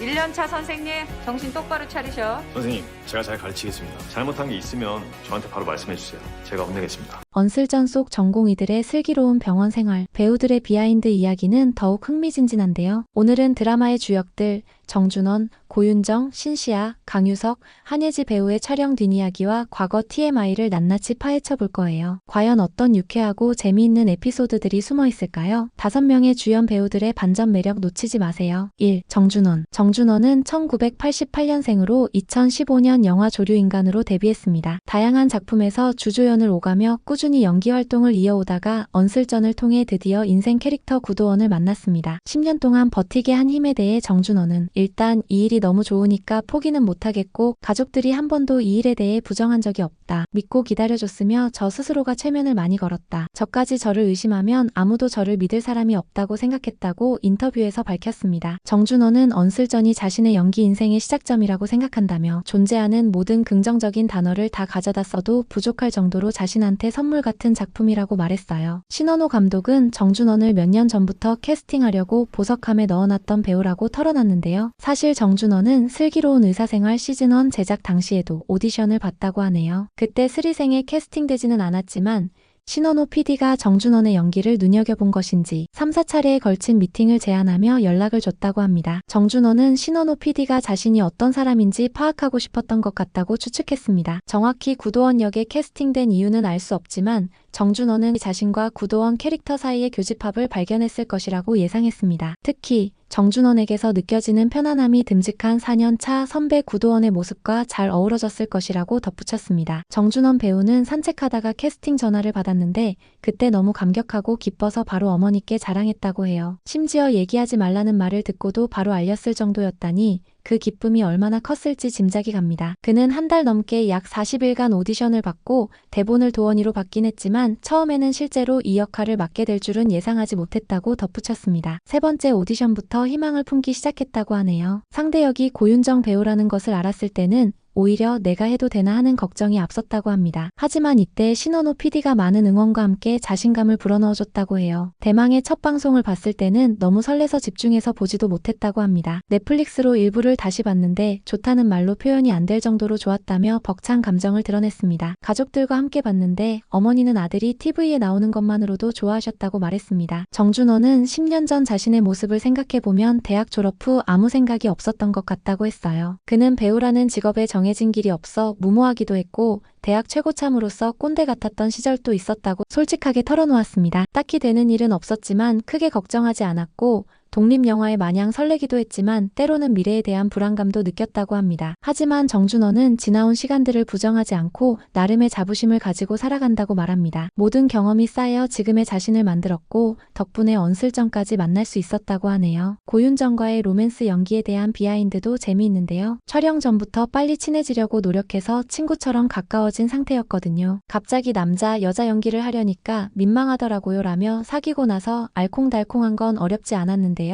1년차 선생님, 정신 똑바로 차리셔. 선생님, 제가 잘 가르치겠습니다. 잘못한 게 있으면 저한테 바로 말씀해 주세요. 제가 혼내겠습니다. 언슬전 속 전공의들의 슬기로운 병원 생활, 배우들의 비하인드 이야기는 더욱 흥미진진한데요. 오늘은 드라마의 주역들 정준원, 고윤정, 신시아, 강유석, 한예지 배우의 촬영 뒷이야기와 과거 TMI를 낱낱이 파헤쳐 볼 거예요. 과연 어떤 유쾌하고 재미있는 에피소드들이 숨어 있을까요? 5명의 주연 배우들의 반전 매력 놓치지 마세요. 1. 정준원. 정준원은 1988년생으로 2015년 영화 조류인간으로 데뷔했습니다. 다양한 작품에서 주조연을 오가며 꾸준히 연기 활동을 이어오다가 언슬전을 통해 드디어 인생 캐릭터 구도원을 만났습니다. 10년 동안 버티게 한 힘에 대해 정준원은 일단 이 일이 너무 좋으니까 포기는 못하겠고 가족들이 한 번도 이 일에 대해 부정한 적이 없다. 믿고 기다려줬으며 저 스스로가 최면을 많이 걸었다. 저까지 저를 의심하면 아무도 저를 믿을 사람이 없다고 생각했다고 인터뷰에서 밝혔습니다. 정준원은 언슬전이 자신의 연기 인생의 시작점이라고 생각한다며 존재하는 모든 긍정적인 단어를 다 가져다 써도 부족할 정도로 자신한테 선물 같은 작품이라고 말했어요. 신원호 감독은 정준원을 몇 년 전부터 캐스팅하려고 보석함에 넣어놨던 배우라고 털어놨는데요. 사실 정준원은 슬기로운 의사생활 시즌1 제작 당시에도 오디션을 봤다고 하네요. 그때 스리생에 캐스팅되지는 않았지만 신원호 PD가 정준원의 연기를 눈여겨본 것인지 3, 4차례에 걸친 미팅을 제안하며 연락을 줬다고 합니다. 정준원은 신원호 PD가 자신이 어떤 사람인지 파악하고 싶었던 것 같다고 추측했습니다. 정확히 구도원 역에 캐스팅된 이유는 알 수 없지만 정준원은 자신과 구도원 캐릭터 사이의 교집합을 발견했을 것이라고 예상했습니다. 특히 정준원에게서 느껴지는 편안함이 듬직한 4년차 선배 구도원의 모습과 잘 어우러졌을 것이라고 덧붙였습니다. 정준원 배우는 산책하다가 캐스팅 전화를 받았는데 그때 너무 감격하고 기뻐서 바로 어머니께 자랑했다고 해요. 심지어 얘기하지 말라는 말을 듣고도 바로 알렸을 정도였다니 그 기쁨이 얼마나 컸을지 짐작이 갑니다. 그는 한 달 넘게 약 40일간 오디션을 받고 대본을 도원이로 받긴 했지만 처음에는 실제로 이 역할을 맡게 될 줄은 예상하지 못했다고 덧붙였습니다. 세 번째 오디션부터 희망을 품기 시작했다고 하네요. 상대 역이 고윤정 배우라는 것을 알았을 때는 오히려 내가 해도 되나 하는 걱정이 앞섰다고 합니다. 하지만 이때 신원호 PD가 많은 응원과 함께 자신감을 불어넣어줬다고 해요. 대망의 첫 방송을 봤을 때는 너무 설레서 집중해서 보지도 못했다고 합니다. 넷플릭스로 일부를 다시 봤는데 좋다는 말로 표현이 안 될 정도로 좋았다며 벅찬 감정을 드러냈습니다. 가족들과 함께 봤는데 어머니는 아들이 TV에 나오는 것만으로도 좋아하셨다고 말했습니다. 정준원은 10년 전 자신의 모습을 생각해보면 대학 졸업 후 아무 생각이 없었던 것 같다고 했어요. 그는 배우라는 직업에 정해진 길이 없어 무모하기도 했고 대학 최고참으로서 꼰대 같았던 시절도 있었다고 솔직하게 털어놓았습니다. 딱히 되는 일은 없었지만 크게 걱정하지 않았고 독립영화에 마냥 설레기도 했지만 때로는 미래에 대한 불안감도 느꼈다고 합니다. 하지만 정준원은 지나온 시간들을 부정하지 않고 나름의 자부심을 가지고 살아간다고 말합니다. 모든 경험이 쌓여 지금의 자신을 만들었고 덕분에 언슬전까지 만날 수 있었다고 하네요. 고윤정과의 로맨스 연기에 대한 비하인드도 재미있는데요. 촬영 전부터 빨리 친해지려고 노력해서 친구처럼 가까워진 상태였거든요. 갑자기 남자, 여자 연기를 하려니까 민망하더라고요 라며 사귀고 나서 알콩달콩한 건 어렵지 않았는데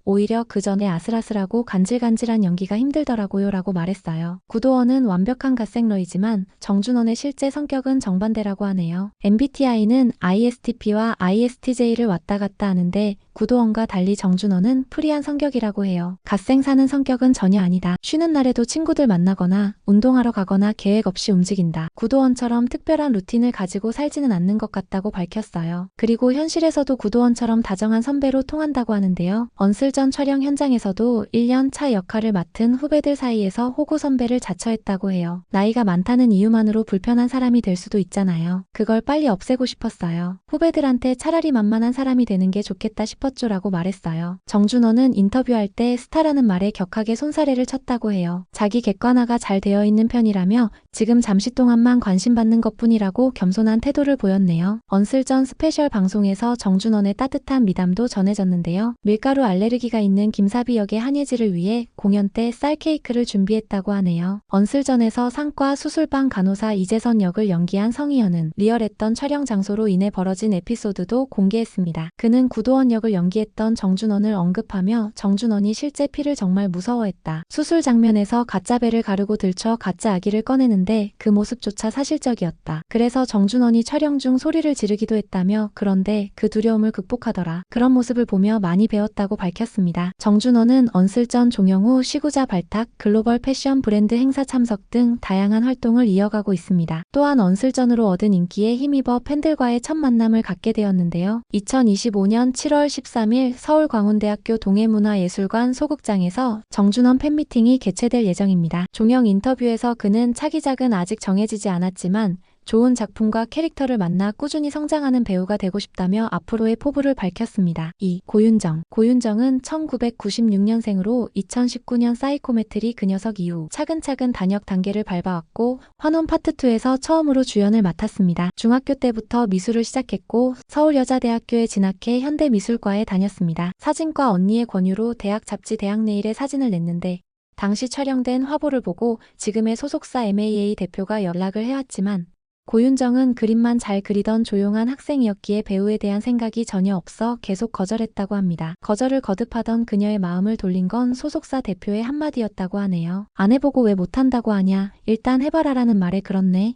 오히려 그 전에 아슬아슬하고 간질간질한 연기가 힘들더라고요 라고 말했어요. 구도원은 완벽한 갓생러이지만 정준원의 실제 성격은 정반대라고 하네요. MBTI는 ISTP와 ISTJ를 왔다 갔다 하는데 구도원과 달리 정준원은 프리한 성격이라고 해요. 갓생 사는 성격은 전혀 아니다. 쉬는 날에도 친구들 만나거나 운동하러 가거나 계획 없이 움직인다. 구도원처럼 특별한 루틴을 가지고 살지는 않는 것 같다고 밝혔어요. 그리고 현실에서도 구도원처럼 다정한 선배로 통한다고 하는데요. 언슬전 촬영 현장에서도 1년 차 역할을 맡은 후배들 사이에서 호구 선배를 자처했다고 해요. 나이가 많다는 이유만으로 불편한 사람이 될 수도 있잖아요. 그걸 빨리 없애고 싶었어요. 후배들한테 차라리 만만한 사람이 되는 게 좋겠다 싶었죠라고 말했어요. 정준원은 인터뷰할 때 스타라는 말에 격하게 손사래를 쳤다고 해요. 자기 객관화가 잘 되어 있는 편이라며 지금 잠시 동안만 관심받는 것뿐이라고 겸손한 태도를 보였네요. 언슬전 스페셜 방송에서 정준원의 따뜻한 미담도 전해졌는데요. 밀가루 알레르기가 있는 김사비 역의 한예지를 위해 공연 때 쌀 케이크를 준비했다고 하네요. 언슬전에서 상과 수술방 간호사 이재선 역을 연기한 성희연은 리얼했던 촬영 장소로 인해 벌어진 에피소드도 공개했습니다. 그는 구도원 역을 역을 연기했던 정준원을 언급하며 정준원이 실제 피를 정말 무서워했다. 수술 장면에서 가짜 배를 가르고 들쳐 가짜 아기를 꺼내는데 그 모습조차 사실적이었다. 그래서 정준원이 촬영 중 소리를 지르기도 했다며 그런데 그 두려움을 극복하더라. 그런 모습을 보며 많이 배웠다고 밝혔습니다. 정준원은 언슬전 종영후 시구자 발탁, 글로벌 패션 브랜드 행사 참석 등 다양한 활동을 이어가고 있습니다. 또한 언슬전으로 얻은 인기에 힘입어 팬들과의 첫 만남을 갖게 되었는데요. 2025년 7월 13일 서울광운대학교 동해문화예술관 소극장에서 정준원 팬미팅이 개최될 예정입니다. 종영 인터뷰에서 그는 차기작은 아직 정해지지 않았지만 좋은 작품과 캐릭터를 만나 꾸준히 성장하는 배우가 되고 싶다며 앞으로의 포부를 밝혔습니다. 2. 고윤정. 고윤정은 1996년생으로 2019년 사이코메트리 그 녀석 이후 차근차근 단역 단계를 밟아왔고 환원 파트2에서 처음으로 주연을 맡았습니다. 중학교 때부터 미술을 시작했고 서울여자대학교에 진학해 현대미술과에 다녔습니다. 사진과 언니의 권유로 대학 잡지 대학내일에 사진을 냈는데 당시 촬영된 화보를 보고 지금의 소속사 MAA 대표가 연락을 해왔지만 고윤정은 그림만 잘 그리던 조용한 학생이었기에 배우에 대한 생각이 전혀 없어 계속 거절했다고 합니다. 거절을 거듭하던 그녀의 마음을 돌린 건 소속사 대표의 한마디였다고 하네요. 안 해보고 왜 못한다고 하냐, 일단 해봐라라는 말에 그렇네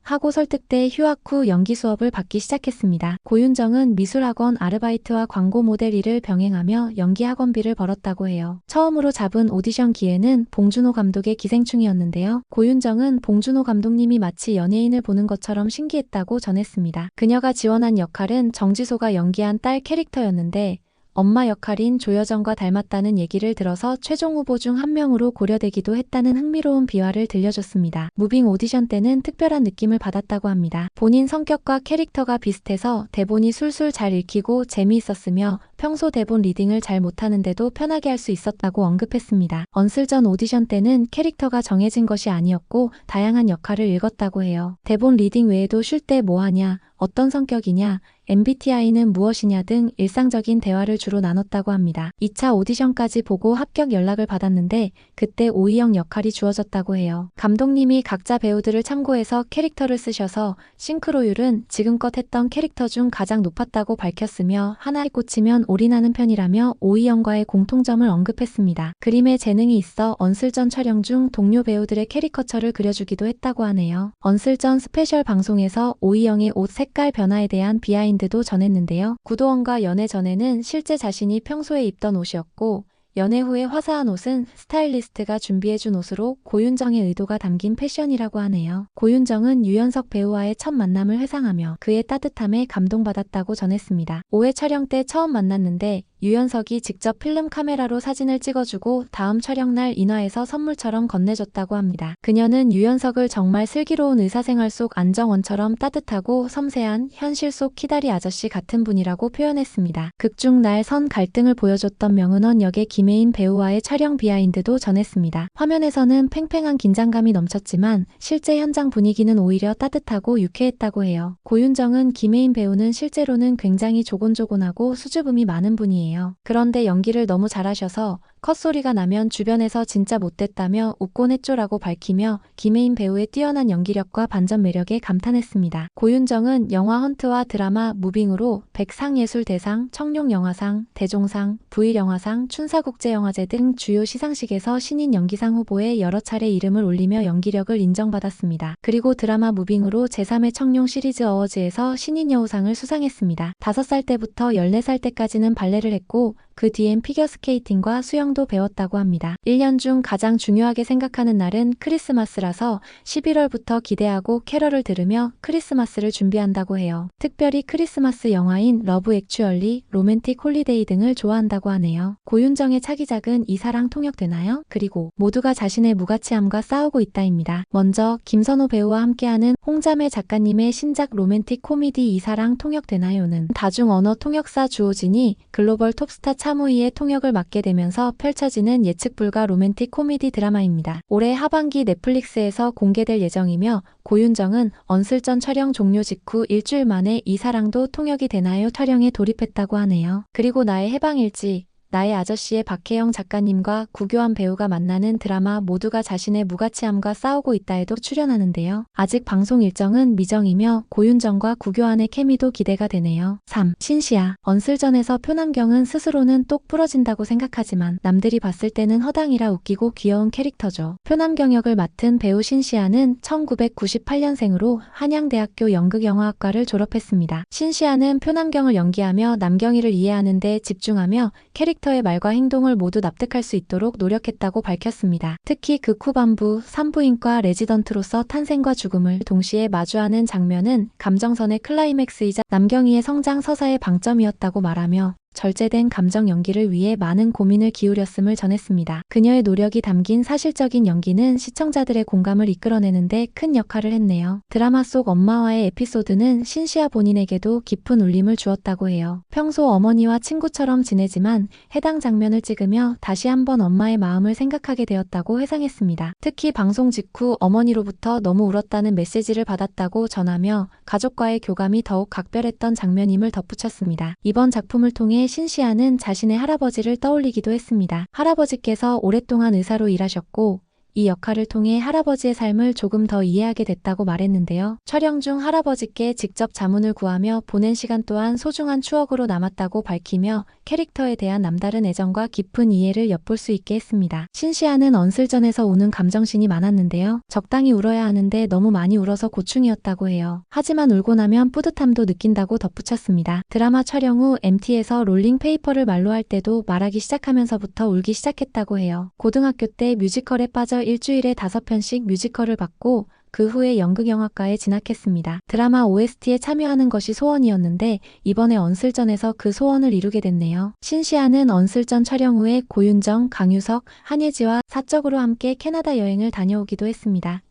하고 설득돼 휴학 후 연기 수업을 받기 시작했습니다. 고윤정은 미술학원 아르바이트와 광고 모델 일을 병행하며 연기 학원비를 벌었다고 해요. 처음으로 잡은 오디션 기회는 봉준호 감독의 기생충이었는데요. 고윤정은 봉준호 감독님이 마치 연예인을 보는 것처럼 신기했다고 전했습니다. 그녀가 지원한 역할은 정지소가 연기한 딸 캐릭터였는데 엄마 역할인 조여정과 닮았다는 얘기를 들어서 최종 후보 중 한 명으로 고려되기도 했다는 흥미로운 비화를 들려줬습니다. 무빙 오디션 때는 특별한 느낌을 받았다고 합니다. 본인 성격과 캐릭터가 비슷해서 대본이 술술 잘 읽히고 재미있었으며 평소 대본 리딩을 잘 못하는데도 편하게 할 수 있었다고 언급했습니다. 언슬전 오디션 때는 캐릭터가 정해진 것이 아니었고 다양한 역할을 읽었다고 해요. 대본 리딩 외에도 쉴 때 뭐 하냐, 어떤 성격이냐, MBTI는 무엇이냐 등 일상적인 대화를 주로 나눴다고 합니다. 2차 오디션까지 보고 합격 연락을 받았는데 그때 오이영 역할이 주어졌다고 해요. 감독님이 각자 배우들을 참고해서 캐릭터를 쓰셔서 싱크로율은 지금껏 했던 캐릭터 중 가장 높았다고 밝혔으며 하나에 꽂히면 올인하는 편이라며 오이영과의 공통점을 언급했습니다. 그림에 재능이 있어 언슬전 촬영 중 동료 배우들의 캐리커처를 그려주기도 했다고 하네요. 언슬전 스페셜 방송에서 오이영의 옷 색깔 변화에 대한 비하인드도 전했는데요. 구도원과 연애 전에는 실제 자신이 평소에 입던 옷이었고 연애 후에 화사한 옷은 스타일리스트가 준비해준 옷으로 고윤정의 의도가 담긴 패션이라고 하네요. 고윤정은 유연석 배우와의 첫 만남을 회상하며 그의 따뜻함에 감동받았다고 전했습니다. 5회 촬영 때 처음 만났는데 유연석이 직접 필름 카메라로 사진을 찍어주고 다음 촬영날 인화해서 선물처럼 건네줬다고 합니다. 그녀는 유연석을 정말 슬기로운 의사생활 속 안정원처럼 따뜻하고 섬세한 현실 속 키다리 아저씨 같은 분이라고 표현했습니다. 극중 날 선 갈등을 보여줬던 명은원 역의 김혜인 배우와의 촬영 비하인드도 전했습니다. 화면에서는 팽팽한 긴장감이 넘쳤지만 실제 현장 분위기는 오히려 따뜻하고 유쾌했다고 해요. 고윤정은 김혜인 배우는 실제로는 굉장히 조곤조곤하고 수줍음이 많은 분이에요. 그런데 연기를 너무 잘하셔서 컷소리가 나면 주변에서 진짜 못됐다며 웃곤 했죠라고 밝히며 김혜인 배우의 뛰어난 연기력과 반전 매력에 감탄했습니다. 고윤정은 영화 헌트와 드라마 무빙으로 백상예술대상, 청룡영화상, 대종상, 부일영화상, 춘사국제영화제 등 주요 시상식에서 신인 연기상 후보에 여러 차례 이름을 올리며 연기력을 인정받았습니다. 그리고 드라마 무빙으로 제3회 청룡 시리즈 어워즈에서 신인 여우상을 수상했습니다. 5살 때부터 14살 때까지는 발레를 했고 그 뒤엔 피겨스케이팅과 수영도 배웠다고 합니다. 1년 중 가장 중요하게 생각하는 날은 크리스마스라서 11월부터 기대하고 캐럴을 들으며 크리스마스를 준비한다고 해요. 특별히 크리스마스 영화인 러브 액츄얼리, 로맨틱 홀리데이 등을 좋아한다고 하네요. 고윤정의 차기작은 이 사랑 통역되나요? 그리고 모두가 자신의 무가치함과 싸우고 있다입니다. 먼저 김선호 배우와 함께하는 홍자매 작가님의 신작 로맨틱 코미디 이 사랑 통역되나요는 다중 언어 통역사 주호진이 글로벌 톱스타 차무희의 통역을 맡게 되면서 펼쳐지는 예측 불가 로맨틱 코미디 드라마입니다. 올해 하반기 넷플릭스에서 공개될 예정이며 고윤정은 언슬전 촬영 종료 직후 일주일 만에 이 사랑도 통역이 되나요 촬영에 돌입했다고 하네요. 그리고 나의 해방일지 나의 아저씨의 박혜영 작가님과 구교환 배우가 만나는 드라마 모두가 자신의 무가치함과 싸우고 있다에도 출연하는데요. 아직 방송 일정은 미정이며 고윤정과 구교환의 케미도 기대가 되네요. 3. 신시아. 언슬전에서 표남경은 스스로는 똑 부러진다고 생각하지만 남들이 봤을 때는 허당이라 웃기고 귀여운 캐릭터죠. 표남경 역을 맡은 배우 신시아는 1998년생으로 한양대학교 연극영화학과를 졸업했습니다. 신시아는 표남경을 연기하며 남경이를 이해하는 데 집중하며 캐릭터의 말과 행동을 모두 납득할 수 있도록 노력했다고 밝혔습니다. 특히 극 후반부 산부인과 레지던트로서 탄생과 죽음을 동시에 마주하는 장면은 감정선의 클라이맥스이자 남경이의 성장 서사의 방점이었다고 말하며 절제된 감정 연기를 위해 많은 고민을 기울였음을 전했습니다. 그녀의 노력이 담긴 사실적인 연기는 시청자들의 공감을 이끌어내는데 큰 역할을 했네요. 드라마 속 엄마와의 에피소드는 신시아 본인에게도 깊은 울림을 주었다고 해요. 평소 어머니와 친구처럼 지내지만 해당 장면을 찍으며 다시 한번 엄마의 마음을 생각하게 되었다고 회상했습니다. 특히 방송 직후 어머니로부터 너무 울었다는 메시지를 받았다고 전하며 가족과의 교감이 더욱 각별했던 장면임을 덧붙였습니다. 이번 작품을 통해 신시아는 자신의 할아버지를 떠올리기도 했습니다. 할아버지께서 오랫동안 의사로 일하셨고 이 역할을 통해 할아버지의 삶을 조금 더 이해하게 됐다고 말했는데요. 촬영 중 할아버지께 직접 자문을 구하며 보낸 시간 또한 소중한 추억으로 남았다고 밝히며 캐릭터에 대한 남다른 애정과 깊은 이해를 엿볼 수 있게 했습니다. 신시아는 언슬전에서 우는 감정신이 많았는데요. 적당히 울어야 하는데 너무 많이 울어서 고충이었다고 해요. 하지만 울고 나면 뿌듯함도 느낀다고 덧붙였습니다. 드라마 촬영 후 MT에서 롤링 페이퍼를 말로 할 때도 말하기 시작하면서부터 울기 시작했다고 해요. 고등학교 때 뮤지컬에 빠져 일주일에 5편씩 뮤지컬을 받고 그 후에 연극영화과에 진학했습니다. 드라마 OST에 참여하는 것이 소원이었는데 이번에 언슬전에서 그 소원을 이루게 됐네요. 신시아는 언슬전 촬영 후에 고윤정, 강유석, 한예지와 사적으로 함께 캐나다 여행을 다녀오기도 했습니다.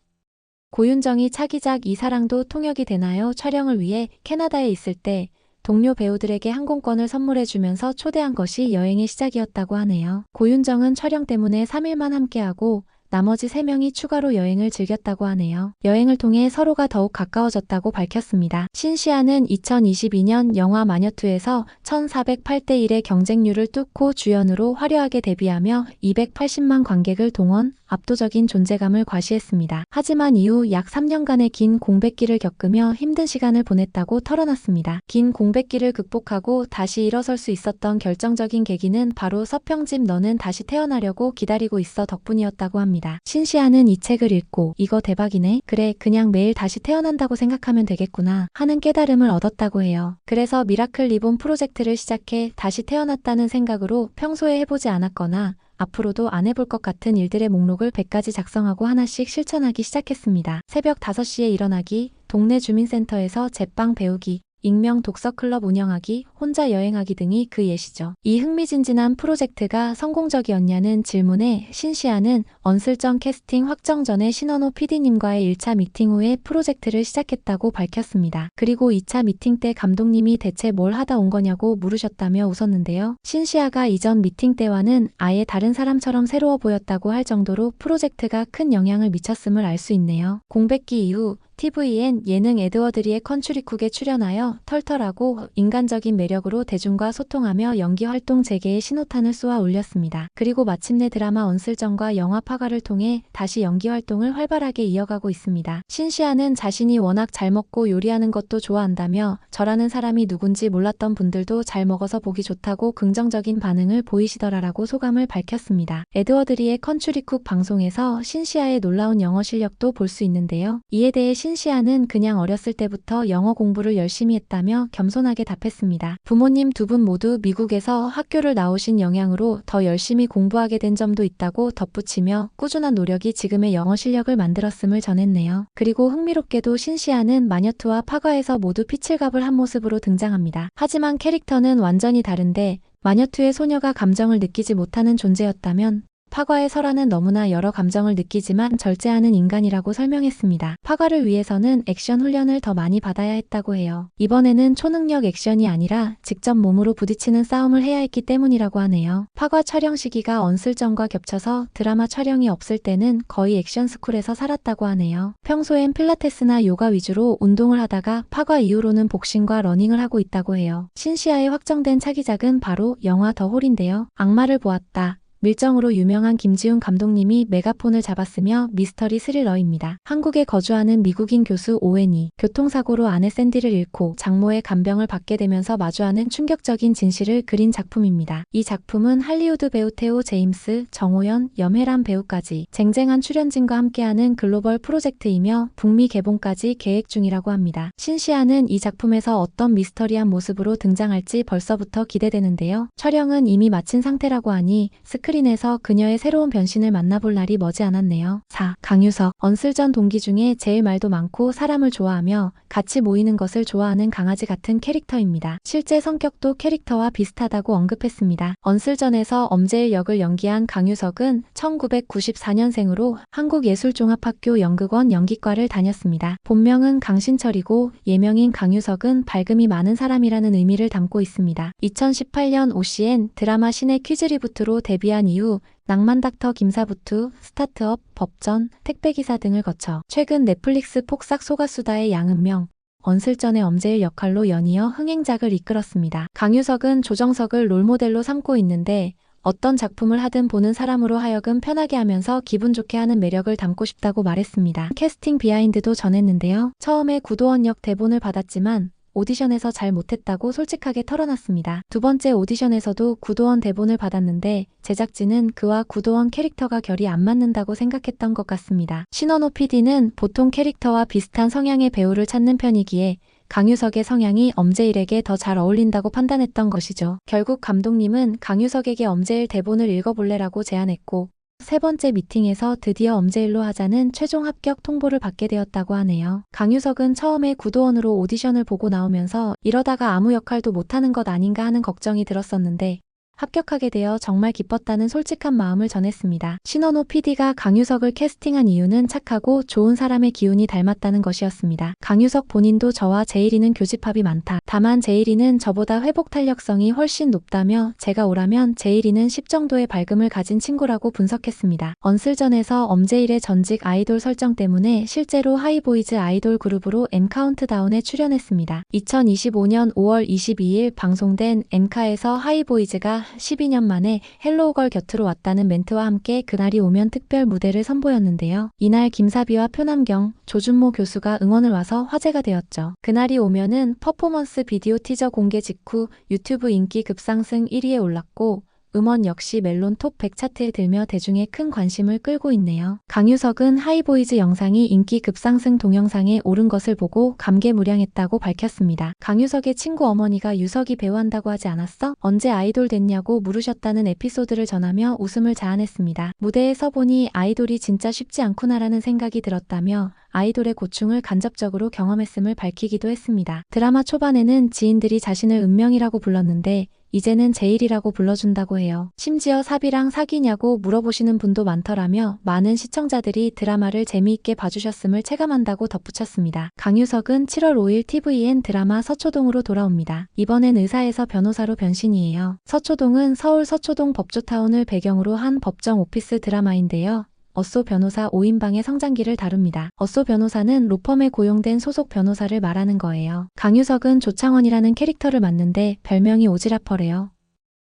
고윤정이 차기작 이 사랑도 통역이 되나요? 촬영을 위해 캐나다에 있을 때 동료 배우들에게 항공권을 선물해주면서 초대한 것이 여행의 시작이었다고 하네요. 고윤정은 촬영 때문에 3일만 함께하고 나머지 3명이 추가로 여행을 즐겼다고 하네요. 여행을 통해 서로가 더욱 가까워졌다고 밝혔습니다. 신시아는 2022년 영화 마녀2에서 1408대 1의 경쟁률을 뚫고 주연으로 화려하게 데뷔하며 280만 관객을 동원, 압도적인 존재감을 과시했습니다. 하지만 이후 약 3년간의 긴 공백기를 겪으며 힘든 시간을 보냈다고 털어놨습니다. 긴 공백기를 극복하고 다시 일어설 수 있었던 결정적인 계기는 바로 서평집 너는 다시 태어나려고 기다리고 있어 덕분이었다고 합니다. 신시아는 이 책을 읽고 이거 대박이네? 그래, 그냥 매일 다시 태어난다고 생각하면 되겠구나 하는 깨달음을 얻었다고 해요. 그래서 미라클 리본 프로젝트를 시작해 다시 태어났다는 생각으로 평소에 해보지 않았거나 앞으로도 안 해볼 것 같은 일들의 목록을 100가지 작성하고 하나씩 실천하기 시작했습니다. 새벽 5시에 일어나기, 동네 주민센터에서 제빵 배우기, 익명 독서클럽 운영하기, 혼자 여행하기 등이 그 예시죠. 이 흥미진진한 프로젝트가 성공적이었냐는 질문에 신시아는 언슬전 캐스팅 확정 전에 신원호 PD님과의 1차 미팅 후에 프로젝트를 시작했다고 밝혔습니다. 그리고 2차 미팅 때 감독님이 대체 뭘 하다 온 거냐고 물으셨다며 웃었는데요. 신시아가 이전 미팅 때와는 아예 다른 사람처럼 새로워 보였다고 할 정도로 프로젝트가 큰 영향을 미쳤음을 알 수 있네요. 공백기 이후 TVN 예능 에드워드리의 컨츄리쿡에 출연하여 털털하고 인간적인 매력으로 대중과 소통하며 연기 활동 재개에 신호탄을 쏘아 올렸습니다. 그리고 마침내 드라마 언슬전과 영화 파가를 통해 다시 연기 활동을 활발하게 이어가고 있습니다. 신시아는 자신이 워낙 잘 먹고 요리하는 것도 좋아한다며 저라는 사람이 누군지 몰랐던 분들도 잘 먹어서 보기 좋다고 긍정적인 반응을 보이시더라라고 소감을 밝혔습니다. 에드워드리의 컨츄리쿡 방송에서 신시아의 놀라운 영어 실력도 볼 수 있는데요. 이에 대해 신시아는 그냥 어렸을 때부터 영어 공부를 열심히 했다며 겸손하게 답했습니다. 부모님 두 분 모두 미국에서 학교를 나오신 영향으로 더 열심히 공부하게 된 점도 있다고 덧붙이며 꾸준한 노력이 지금의 영어 실력을 만들었음을 전했네요. 그리고 흥미롭게도 신시아는 마녀2와 파과에서 모두 피칠갑을 한 모습으로 등장합니다. 하지만 캐릭터는 완전히 다른데 마녀2의 소녀가 감정을 느끼지 못하는 존재였다면 파과의 설아는 너무나 여러 감정을 느끼지만 절제하는 인간이라고 설명했습니다. 파과를 위해서는 액션 훈련을 더 많이 받아야 했다고 해요. 이번에는 초능력 액션이 아니라 직접 몸으로 부딪히는 싸움을 해야 했기 때문이라고 하네요. 파과 촬영 시기가 언슬전과 겹쳐서 드라마 촬영이 없을 때는 거의 액션 스쿨에서 살았다고 하네요. 평소엔 필라테스나 요가 위주로 운동을 하다가 파과 이후로는 복싱과 러닝을 하고 있다고 해요. 신시아의 확정된 차기작은 바로 영화 더 홀인데요. 악마를 보았다. 밀정으로 유명한 김지훈 감독님이 메가폰을 잡았으며 미스터리 스릴러입니다. 한국에 거주하는 미국인 교수 오웬이 교통사고로 아내 샌디를 잃고 장모의 간병을 받게 되면서 마주하는 충격적인 진실을 그린 작품입니다. 이 작품은 할리우드 배우 테오 제임스, 정호연, 염혜란 배우까지 쟁쟁한 출연진과 함께하는 글로벌 프로젝트이며 북미 개봉까지 계획 중이라고 합니다. 신시아는 이 작품에서 어떤 미스터리한 모습으로 등장할지 벌써부터 기대되는데요. 촬영은 이미 마친 상태라고 하니 스크린에서 그녀의 새로운 변신을 만나볼 날이 머지않았네요. 4. 강유석. 언슬전 동기 중에 제일 말도 많고 사람을 좋아하며 같이 모이는 것을 좋아하는 강아지 같은 캐릭터입니다. 실제 성격도 캐릭터와 비슷하다고 언급했습니다. 언슬전에서 엄제일 역을 연기한 강유석은 1994년생으로 한국예술종합학교 연극원 연기과를 다녔습니다. 본명은 강신철이고 예명인 강유석은 밝음이 많은 사람이라는 의미를 담고 있습니다. 2018년 OCN 드라마 신의 퀴즈리부트로 데뷔한 이후 낭만닥터 김사부투, 스타트업, 법전, 택배기사 등을 거쳐 최근 넷플릭스 폭삭 소가수다의 양은명, 언슬전의 엄제일 역할로 연이어 흥행작을 이끌었습니다. 강유석은 조정석을 롤모델로 삼고 있는데 어떤 작품을 하든 보는 사람으로 하여금 편하게 하면서 기분 좋게 하는 매력을 담고 싶다고 말했습니다. 캐스팅 비하인드도 전했는데요. 처음에 구도원 역 대본을 받았지만 오디션에서 잘 못했다고 솔직하게 털어놨습니다. 두 번째 오디션에서도 구도원 대본을 받았는데 제작진은 그와 구도원 캐릭터가 결이 안 맞는다고 생각했던 것 같습니다. 신원호 PD는 보통 캐릭터와 비슷한 성향의 배우를 찾는 편이기에 강유석의 성향이 엄제일에게 더 잘 어울린다고 판단했던 것이죠. 결국 감독님은 강유석에게 엄제일 대본을 읽어볼래라고 제안했고 세 번째 미팅에서 드디어 엄제일로 하자는 최종 합격 통보를 받게 되었다고 하네요. 강유석은 처음에 구도원으로 오디션을 보고 나오면서 이러다가 아무 역할도 못하는 것 아닌가 하는 걱정이 들었었는데 합격하게 되어 정말 기뻤다는 솔직한 마음을 전했습니다. 신원호 PD가 강유석을 캐스팅한 이유는 착하고 좋은 사람의 기운이 닮았다는 것이었습니다. 강유석 본인도 저와 제일이는 교집합이 많다. 다만 제일이는 저보다 회복 탄력성이 훨씬 높다며 제가 오라면 제일이는 10 정도의 밝음을 가진 친구라고 분석했습니다. 언슬전에서 엄제일의 전직 아이돌 설정 때문에 실제로 하이보이즈 아이돌 그룹으로 M카운트다운에 출연했습니다. 2025년 5월 22일 방송된 M카에서 하이보이즈가 12년 만에 헬로우걸 곁으로 왔다는 멘트와 함께 그날이 오면 특별 무대를 선보였는데요. 이날 김사비와 표남경, 조준모 교수가 응원을 와서 화제가 되었죠. 그날이 오면은 퍼포먼스 비디오 티저 공개 직후 유튜브 인기 급상승 1위에 올랐고 음원 역시 멜론 톱 100 차트에 들며 대중의 큰 관심을 끌고 있네요. 강유석은 하이보이즈 영상이 인기 급상승 동영상에 오른 것을 보고 감개무량했다고 밝혔습니다. 강유석의 친구 어머니가 유석이 배우한다고 하지 않았어? 언제 아이돌 됐냐고 물으셨다는 에피소드를 전하며 웃음을 자아냈습니다. 무대에 서보니 아이돌이 진짜 쉽지 않구나라는 생각이 들었다며 아이돌의 고충을 간접적으로 경험했음을 밝히기도 했습니다. 드라마 초반에는 지인들이 자신을 은명이라고 불렀는데 이제는 제일이라고 불러준다고 해요. 심지어 사비랑 사귀냐고 물어보시는 분도 많더라며 많은 시청자들이 드라마를 재미있게 봐주셨음을 체감한다고 덧붙였습니다. 강유석은 7월 5일 TVN 드라마 서초동으로 돌아옵니다. 이번엔 의사에서 변호사로 변신이에요. 서초동은 서울 서초동 법조타운을 배경으로 한 법정 오피스 드라마인데요. 어쏘 변호사 5인방의 성장기를 다룹니다. 어쏘 변호사는 로펌에 고용된 소속 변호사를 말하는 거예요. 강유석은 조창원이라는 캐릭터를 맡는데 별명이 오지라퍼래요.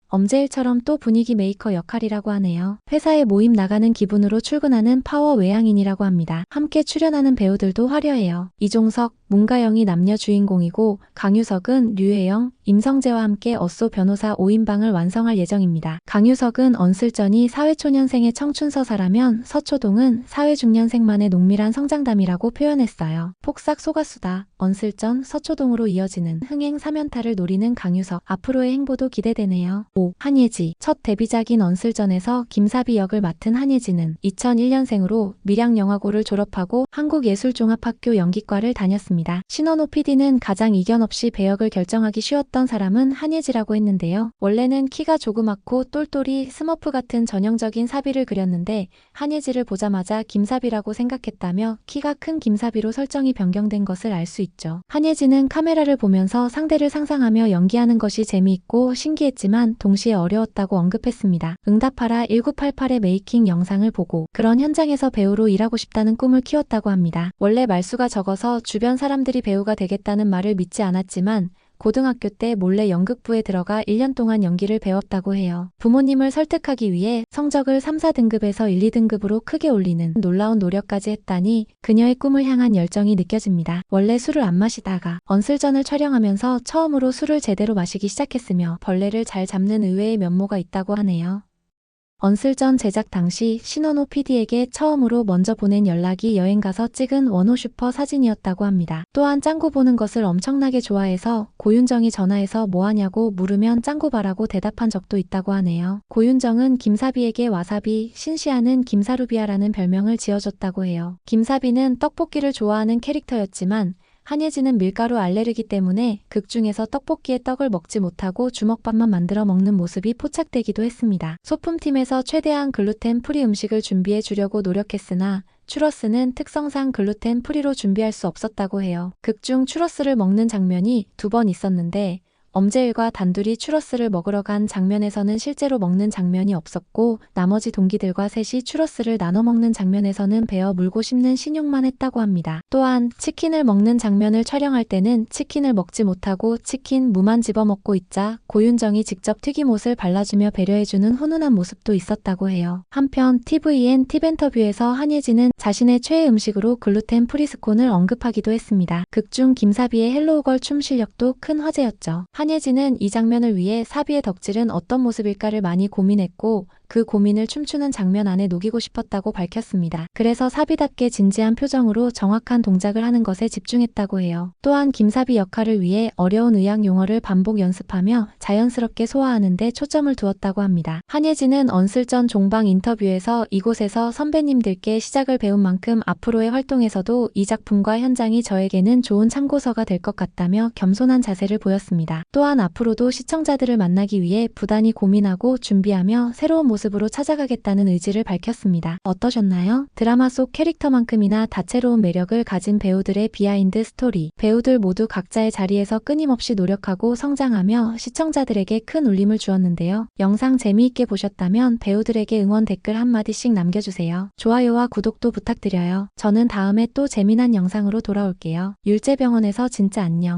엄제일처럼 또 분위기 메이커 역할이라고 하네요. 회사에 모임 나가는 기분으로 출근하는 파워 외향인이라고 합니다. 함께 출연하는 배우들도 화려해요. 이종석, 문가영이 남녀 주인공이고 강유석은 류혜영, 임성재와 함께 어쏘 변호사 5인방을 완성할 예정입니다. 강유석은 언슬전이 사회초년생의 청춘서사라면 서초동은 사회중년생만의 농밀한 성장담이라고 표현했어요. 폭삭 소가수다, 언슬전, 서초동으로 이어지는 흥행 3연타를 노리는 강유석. 앞으로의 행보도 기대되네요. 5. 한예지. 첫 데뷔작인 언슬전에서 김사비 역을 맡은 한예지는 2001년생으로 밀양영화고를 졸업하고 한국예술종합학교 연기과를 다녔습니다. 있었습니다. 신원호 PD는 가장 이견 없이 배역을 결정하기 쉬웠던 사람은 한예지라고 했는데요. 원래는 키가 조그맣고 똘똘이 스머프 같은 전형적인 사비를 그렸는데 한예지를 보자마자 김사비라고 생각했다며 키가 큰 김사비로 설정이 변경된 것을 알 수 있죠. 한예지는 카메라를 보면서 상대를 상상하며 연기하는 것이 재미있고 신기했지만 동시에 어려웠다고 언급했습니다. 응답하라 1988의 메이킹 영상을 보고 그런 현장에서 배우로 일하고 싶다는 꿈을 키웠다고 합니다. 원래 말수가 적어서 주변 사람들이 배우가 되겠다는 말을 믿지 않았지만 고등학교 때 몰래 연극부에 들어가 1년 동안 연기를 배웠다고 해요. 부모님을 설득하기 위해 성적을 3, 4등급에서 1, 2등급으로 크게 올리는 놀라운 노력까지 했다니 그녀의 꿈을 향한 열정이 느껴집니다. 원래 술을 안 마시다가 언슬전을 촬영하면서 처음으로 술을 제대로 마시기 시작했으며 벌레를 잘 잡는 의외의 면모가 있다고 하네요. 언슬전 제작 당시 신원호 PD에게 처음으로 먼저 보낸 연락이 여행 가서 찍은 원호 슈퍼 사진이었다고 합니다. 또한 짱구 보는 것을 엄청나게 좋아해서 고윤정이 전화해서 뭐하냐고 물으면 짱구 봐라고 대답한 적도 있다고 하네요. 고윤정은 김사비에게 와사비, 신시아는 김사루비아라는 별명을 지어줬다고 해요. 김사비는 떡볶이를 좋아하는 캐릭터였지만 한예지는 밀가루 알레르기 때문에 극 중에서 떡볶이에 떡을 먹지 못하고 주먹밥만 만들어 먹는 모습이 포착되기도 했습니다. 소품팀에서 최대한 글루텐 프리 음식을 준비해 주려고 노력했으나 추러스는 특성상 글루텐 프리로 준비할 수 없었다고 해요. 극 중 추러스를 먹는 장면이 2번 있었는데 엄재일과 단둘이 추러스를 먹으러 간 장면에서는 실제로 먹는 장면이 없었고 나머지 동기들과 셋이 추러스를 나눠 먹는 장면에서는 베어 물고 씹는 신용만 했다고 합니다. 또한 치킨을 먹는 장면을 촬영할 때는 치킨을 먹지 못하고 치킨 무만 집어먹고 있자 고윤정이 직접 튀김옷을 발라주며 배려해주는 훈훈한 모습도 있었다고 해요. 한편 TVN 팁인터뷰에서 한예지는 자신의 최애 음식으로 글루텐 프리 스콘을 언급하기도 했습니다. 극중 김사비의 헬로우걸 춤 실력도 큰 화제였죠. 한예지는 이 장면을 위해 사비의 덕질은 어떤 모습일까를 많이 고민했고 그 고민을 춤추는 장면 안에 녹이고 싶었다고 밝혔습니다. 그래서 사비답게 진지한 표정으로 정확한 동작을 하는 것에 집중했다고 해요. 또한 김사비 역할을 위해 어려운 의학 용어를 반복 연습하며 자연스럽게 소화하는 데 초점을 두었다고 합니다. 한예지는 언슬전 종방 인터뷰에서 이곳에서 선배님들께 시작을 배운 만큼 앞으로의 활동에서도 이 작품과 현장이 저에게는 좋은 참고서가 될 것 같다며 겸손한 자세를 보였습니다. 또한 앞으로도 시청자들을 만나기 위해 부단히 고민하고 준비하며 새로운 모습으로 찾아가겠다는 의지를 밝혔습니다. 어떠셨나요? 드라마 속 캐릭터만큼이나 다채로운 매력을 가진 배우들의 비하인드 스토리. 배우들 모두 각자의 자리에서 끊임없이 노력하고 성장하며 시청자들에게 큰 울림을 주었는데요. 영상 재미있게 보셨다면 배우들에게 응원 댓글 한마디씩 남겨주세요. 좋아요와 구독도 부탁드려요. 저는 다음에 또 재미난 영상으로 돌아올게요. 율제병원에서 진짜 안녕.